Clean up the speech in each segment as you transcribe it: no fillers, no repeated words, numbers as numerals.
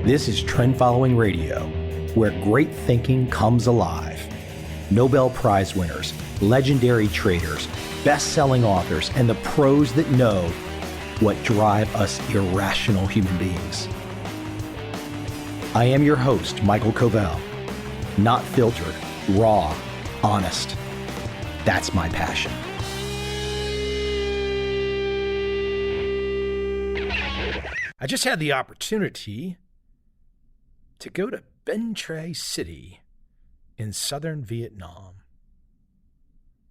This is Trend Following Radio, where great thinking comes alive. Nobel Prize winners, legendary traders, best-selling authors, and the pros that know what drive us irrational human beings. I am your host, Michael Covel. Not filtered, raw, honest. That's my passion. I just had the opportunity to go to Binh Tre City in southern Vietnam.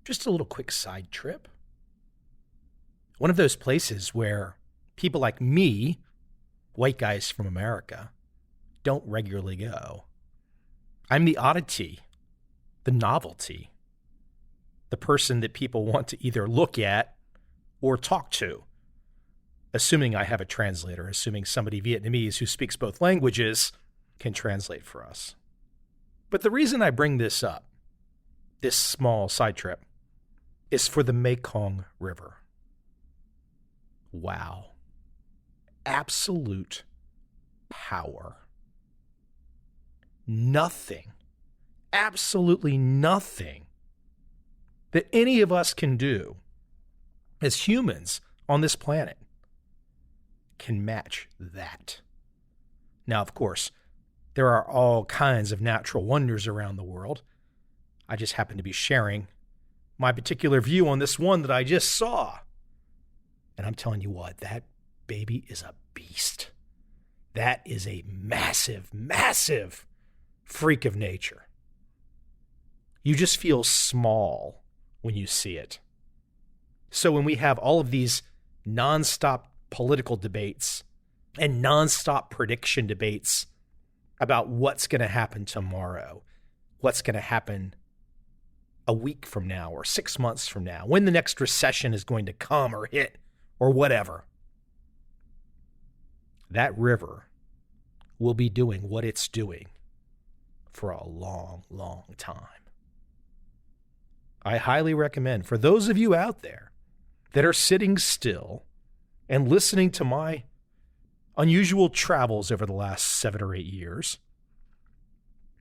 Just a little quick side trip. One of those places where people like me, white guys from America, don't regularly go. I'm the oddity, the novelty, the person that people want to either look at or talk to, assuming I have a translator, assuming somebody Vietnamese who speaks both languages can translate for us. But the reason I bring this up, this small side trip, is for the Mekong River. Wow. Absolute power. Nothing, absolutely nothing that any of us can do as humans on this planet can match that. Now, of course, there are all kinds of natural wonders around the world. I just happen to be sharing my particular view on this one that I just saw. And I'm telling you what, that baby is a beast. That is a massive, massive freak of nature. You just feel small when you see it. So when we have all of these nonstop political debates and nonstop prediction debates about what's going to happen tomorrow, what's going to happen a week from now or 6 months from now, when the next recession is going to come or hit or whatever, that river will be doing what it's doing for a long, long time. I highly recommend for those of you out there that are sitting still and listening to my unusual travels over the last 7 or 8 years,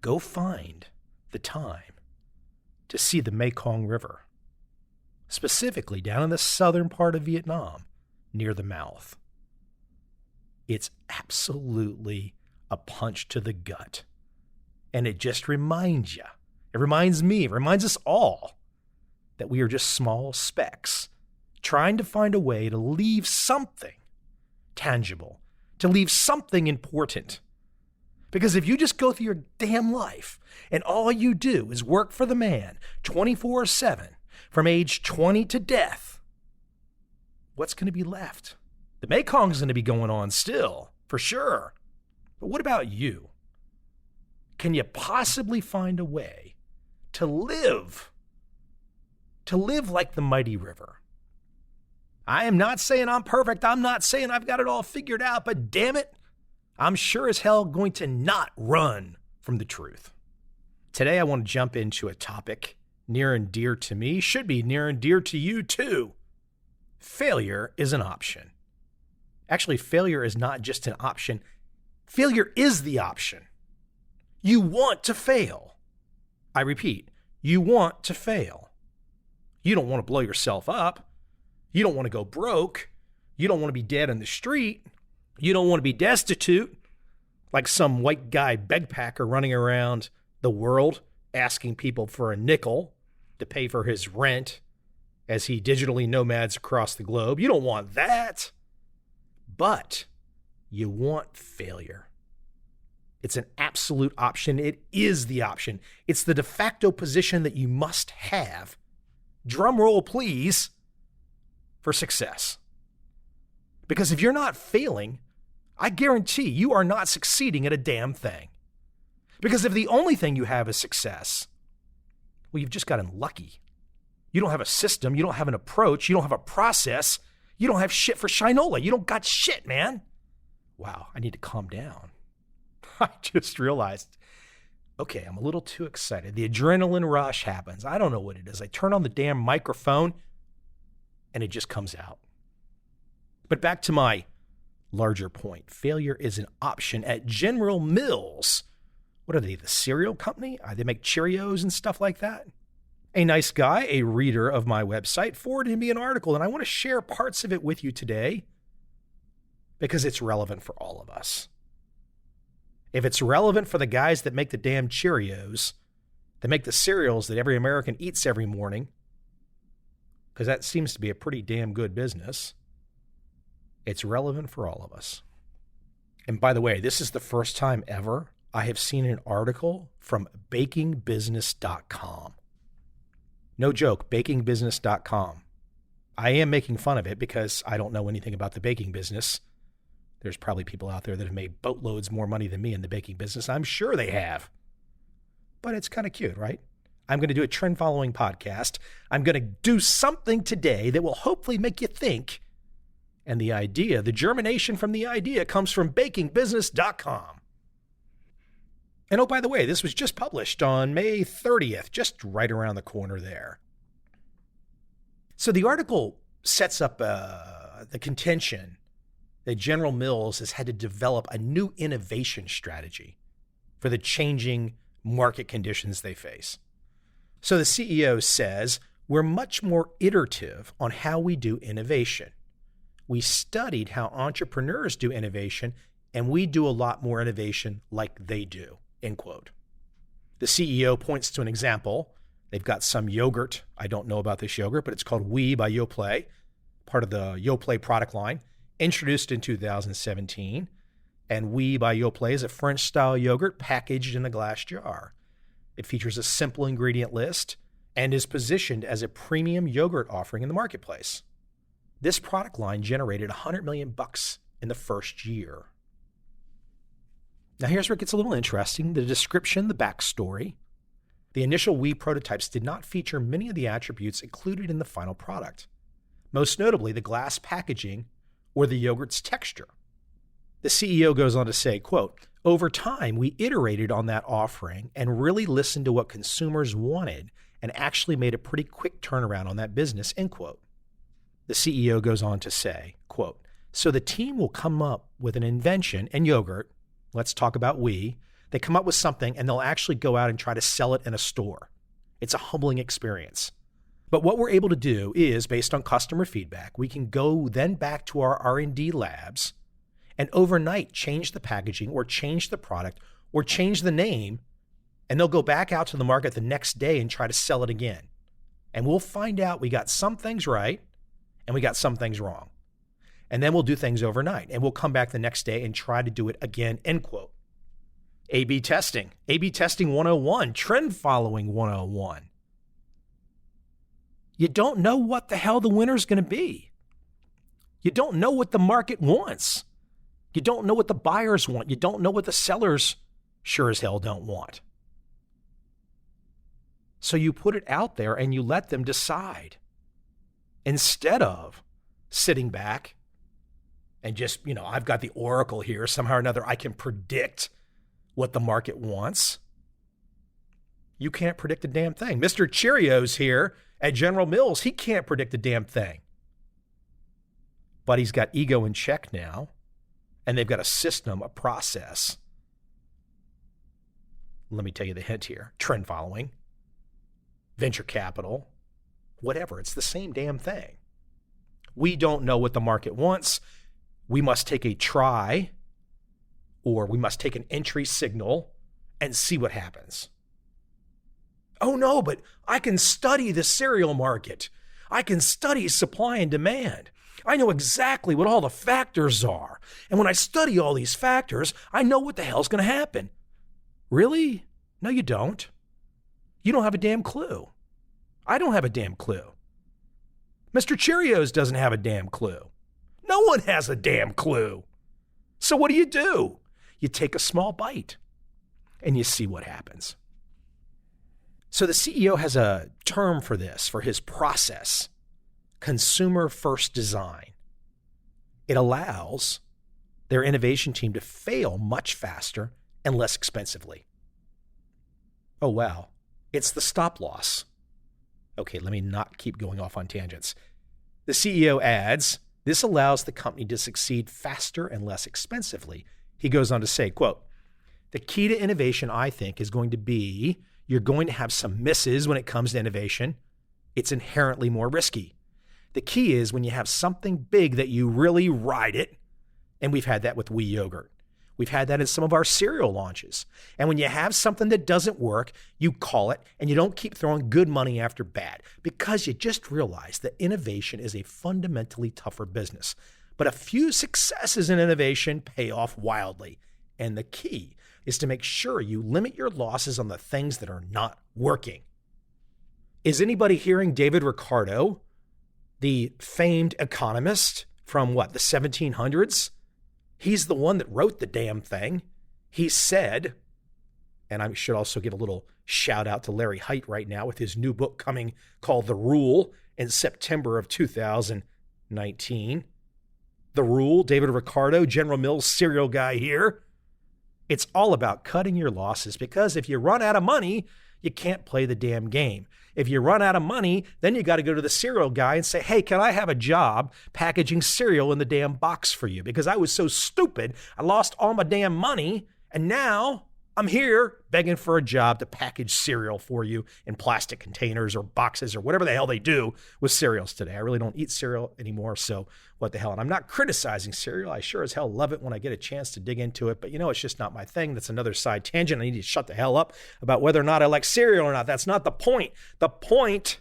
go find the time to see the Mekong River, specifically down in the southern part of Vietnam, near the mouth. It's absolutely a punch to the gut. And it just reminds you, it reminds me, it reminds us all that we are just small specks trying to find a way to leave something tangible, to leave something important. Because if you just go through your damn life and all you do is work for the man 24/7 from age 20 to death, what's going to be left? The Mekong's going to be going on still, for sure. But what about you? Can you possibly find a way to live like the mighty river? I am not saying I'm perfect. I'm not saying I've got it all figured out, but damn it, I'm sure as hell going to not run from the truth. Today, I want to jump into a topic near and dear to me, should be near and dear to you too. Failure is an option. Actually, failure is not just an option. Failure is the option. You want to fail. I repeat, you want to fail. You don't want to blow yourself up. You don't want to go broke. You don't want to be dead in the street. You don't want to be destitute like some white guy bagpacker running around the world asking people for a nickel to pay for his rent as he digitally nomads across the globe. You don't want that. But you want failure. It's an absolute option. It is the option. It's the de facto position that you must have. Drum roll, please, for success. Because if you're not failing, I guarantee you are not succeeding at a damn thing. Because if the only thing you have is success, well, you've just gotten lucky. You don't have a system. You don't have an approach. You don't have a process. You don't have shit for Shinola. You don't got shit, man. Wow, I need to calm down. I just realized, okay, I'm a little too excited. The adrenaline rush happens. I don't know what it is. I turn on the damn microphone and it just comes out. But back to my Larger point, failure is an option at General Mills. What are they, the cereal company? They make Cheerios and stuff like that. A nice guy, a reader of my website, forwarded me an article, and I want to share parts of it with you today because it's relevant for all of us. If it's relevant for the guys that make the damn Cheerios, that make the cereals that every American eats every morning, because that seems to be a pretty damn good business, it's relevant for all of us. And by the way, this is the first time ever I have seen an article from bakingbusiness.com. No joke, bakingbusiness.com. I am making fun of it because I don't know anything about the baking business. There's probably people out there that have made boatloads more money than me in the baking business. I'm sure they have. But it's kind of cute, right? I'm going to do a trend following podcast. I'm going to do something today that will hopefully make you think. And the idea, the germination from the idea comes from bakingbusiness.com. And oh, by the way, this was just published on May 30th, just right around the corner there. So the article sets up the contention that General Mills has had to develop a new innovation strategy for the changing market conditions they face. So the CEO says, we're much more iterative on how we do innovation. We studied how entrepreneurs do innovation, and we do a lot more innovation like they do, end quote. The CEO points to an example. They've got some yogurt. I don't know about this yogurt, but it's called Oui by Yoplait, part of the Yoplait product line, introduced in 2017. And Oui by Yoplait is a French-style yogurt packaged in a glass jar. It features a simple ingredient list and is positioned as a premium yogurt offering in the marketplace. This product line generated $100 million in the first year. Now here's where it gets a little interesting. The description, the backstory. The initial Oui prototypes did not feature many of the attributes included in the final product, most notably the glass packaging or the yogurt's texture. The CEO goes on to say, quote, over time, we iterated on that offering and really listened to what consumers wanted and actually made a pretty quick turnaround on that business, end quote. The CEO goes on to say, quote, so the team will come up with an invention and yogurt. Let's talk about Oui. They come up with something and they'll actually go out and try to sell it in a store. It's a humbling experience. But what we're able to do is, based on customer feedback, we can go then back to our R&D labs and overnight change the packaging or change the product or change the name, and they'll go back out to the market the next day and try to sell it again. And we'll find out we got some things right and we got some things wrong. And then we'll do things overnight and we'll come back the next day and try to do it again, end quote. A/B testing 101, trend following 101. You don't know what the hell the winner's going to be. You don't know what the market wants. You don't know what the buyers want. You don't know what the sellers sure as hell don't want. So you put it out there and you let them decide instead of sitting back and just, I've got the oracle here. Somehow or another, I can predict what the market wants. You can't predict a damn thing. Mr. Cheerios here at General Mills, he can't predict a damn thing. But he's got ego in check now, and they've got a system, a process. Let me tell you the hint here. Trend following, venture capital, whatever. It's the same damn thing. We don't know what the market wants. We must take a try, or we must take an entry signal and see what happens. Oh no, but I can study the cereal market. I can study supply and demand. I know exactly what all the factors are. And when I study all these factors, I know what the hell's going to happen. Really? No, you don't. You don't have a damn clue. I don't have a damn clue. Mr. Cheerios doesn't have a damn clue. No one has a damn clue. So what do? You take a small bite and you see what happens. So the CEO has a term for this, for his process, consumer first design. It allows their innovation team to fail much faster and less expensively. Oh, wow. It's the stop loss. Okay, let me not keep going off on tangents. The CEO adds, This allows the company to succeed faster and less expensively. He goes on to say, quote, the key to innovation, I think, is going to be you're going to have some misses when it comes to innovation. It's inherently more risky. The key is when you have something big that you really ride it, and we've had that with Wii Yogurt. We've had that in some of our cereal launches. And when you have something that doesn't work, you call it, and you don't keep throwing good money after bad because you just realize that innovation is a fundamentally tougher business. But a few successes in innovation pay off wildly. And the key is to make sure you limit your losses on the things that are not working. Is anybody hearing David Ricardo, the famed economist from the 1700s? He's the one that wrote the damn thing. He said, and I should also give a little shout out to Larry Height right now with his new book coming called The Rule in September of 2019. The Rule, David Ricardo, General Mills cereal guy here. It's all about cutting your losses because if you run out of money, you can't play the damn game. If you run out of money, then you got to go to the cereal guy and say, hey, can I have a job packaging cereal in the damn box for you? Because I was so stupid, I lost all my damn money, and now I'm here begging for a job to package cereal for you in plastic containers or boxes or whatever the hell they do with cereals today. I really don't eat cereal anymore, so what the hell? And I'm not criticizing cereal. I sure as hell love it when I get a chance to dig into it, but it's just not my thing. That's another side tangent. I need to shut the hell up about whether or not I like cereal or not. That's not the point. The point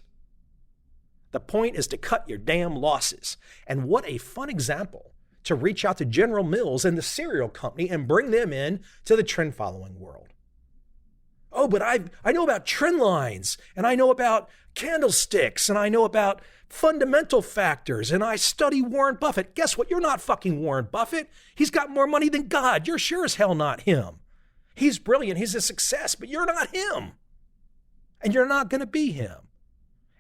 is to cut your damn losses. And what a fun example to reach out to General Mills and the cereal company and bring them in to the trend following world. Oh, but I know about trend lines, and I know about candlesticks, and I know about fundamental factors, and I study Warren Buffett. Guess what? You're not fucking Warren Buffett. He's got more money than God. You're sure as hell not him. He's brilliant. He's a success, but you're not him. And you're not going to be him.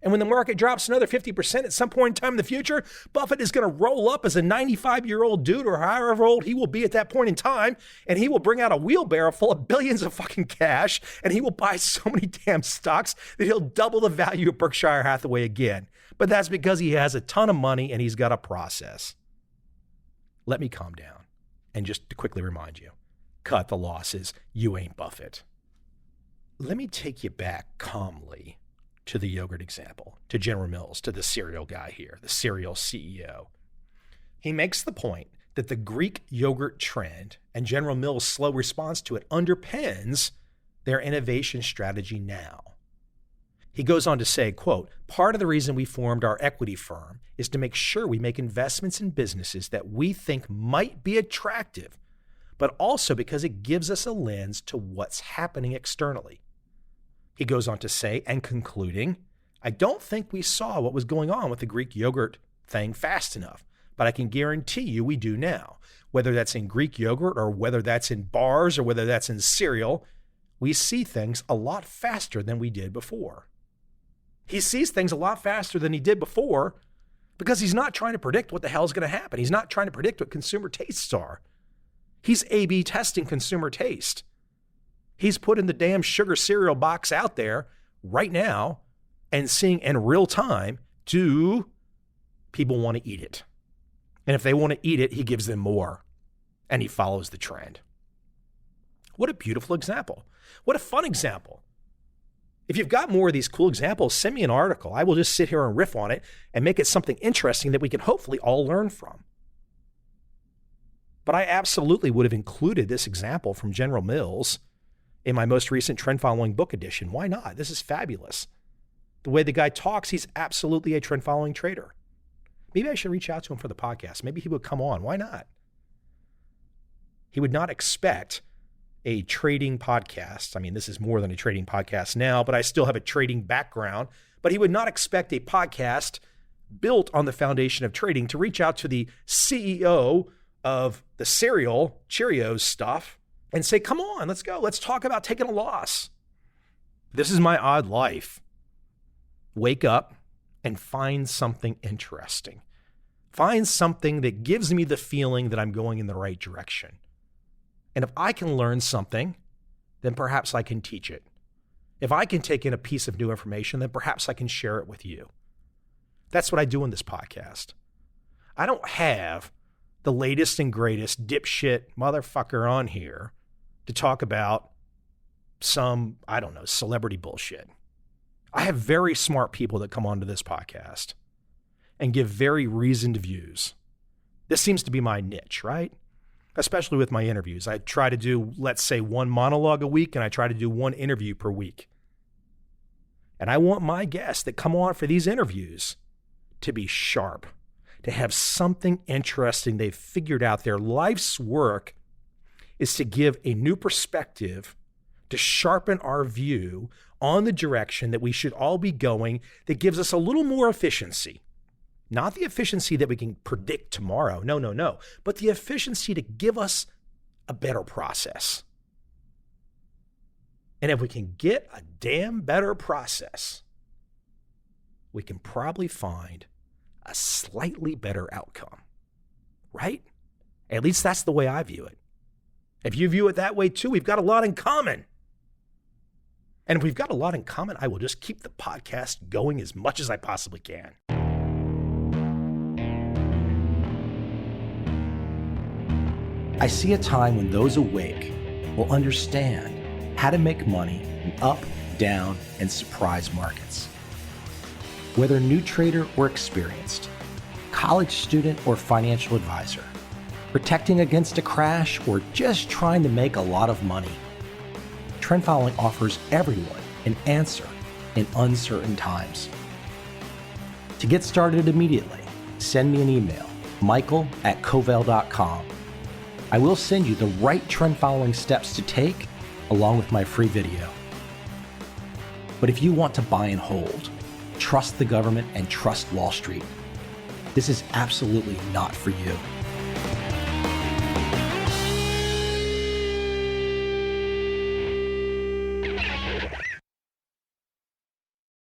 And when the market drops another 50% at some point in time in the future, Buffett is going to roll up as a 95-year-old dude or however old he will be at that point in time, and he will bring out a wheelbarrow full of billions of fucking cash, and he will buy so many damn stocks that he'll double the value of Berkshire Hathaway again. But that's because he has a ton of money and he's got a process. Let me calm down and just to quickly remind you, cut the losses. You ain't Buffett. Let me take you back calmly to the yogurt example, to General Mills, to the cereal guy here, the cereal CEO. He makes the point that the Greek yogurt trend and General Mills' slow response to it underpins their innovation strategy now. He goes on to say, quote, part of the reason we formed our equity firm is to make sure we make investments in businesses that we think might be attractive, but also because it gives us a lens to what's happening externally. He goes on to say, and concluding, I don't think we saw what was going on with the Greek yogurt thing fast enough, but I can guarantee you we do now. Whether that's in Greek yogurt or whether that's in bars or whether that's in cereal, we see things a lot faster than we did before. He sees things a lot faster than he did before because he's not trying to predict what the hell is going to happen. He's not trying to predict what consumer tastes are. He's A/B testing consumer taste. He's putting the damn sugar cereal box out there right now and seeing in real time, do people want to eat it? And if they want to eat it, he gives them more and he follows the trend. What a beautiful example. What a fun example. If you've got more of these cool examples, send me an article. I will just sit here and riff on it and make it something interesting that we can hopefully all learn from. But I absolutely would have included this example from General Mills in my most recent trend following book edition. Why not? This is fabulous. The way the guy talks, he's absolutely a trend following trader. Maybe I should reach out to him for the podcast. Maybe he would come on. Why not? He would not expect a trading podcast. I mean, this is more than a trading podcast now, but I still have a trading background. But he would not expect a podcast built on the foundation of trading to reach out to the CEO of the cereal, Cheerios stuff, and say, come on, let's go. Let's talk about taking a loss. This is my odd life. Wake up and find something interesting. Find something that gives me the feeling that I'm going in the right direction. And if I can learn something, then perhaps I can teach it. If I can take in a piece of new information, then perhaps I can share it with you. That's what I do in this podcast. I don't have the latest and greatest dipshit motherfucker on here to talk about some, I don't know, celebrity bullshit. I have very smart people that come onto this podcast and give very reasoned views. This seems to be my niche, right? Especially with my interviews. I try to do, let's say, one monologue a week, and I try to do one interview per week. And I want my guests that come on for these interviews to be sharp, to have something interesting they've figured out. Their life's work is to give a new perspective, to sharpen our view on the direction that we should all be going, that gives us a little more efficiency. Not the efficiency that we can predict tomorrow. No. But the efficiency to give us a better process. And if we can get a damn better process, we can probably find a slightly better outcome, right? At least that's the way I view it. If you view it that way too, we've got a lot in common. And if we've got a lot in common, I will just keep the podcast going as much as I possibly can. I see a time when those awake will understand how to make money in up, down, and surprise markets. Whether new trader or experienced, college student or financial advisor, protecting against a crash or just trying to make a lot of money, trend following offers everyone an answer in uncertain times. To get started immediately, send me an email, michael@covel.com. I will send you the right trend following steps to take along with my free video. But if you want to buy and hold, trust the government and trust Wall Street, this is absolutely not for you.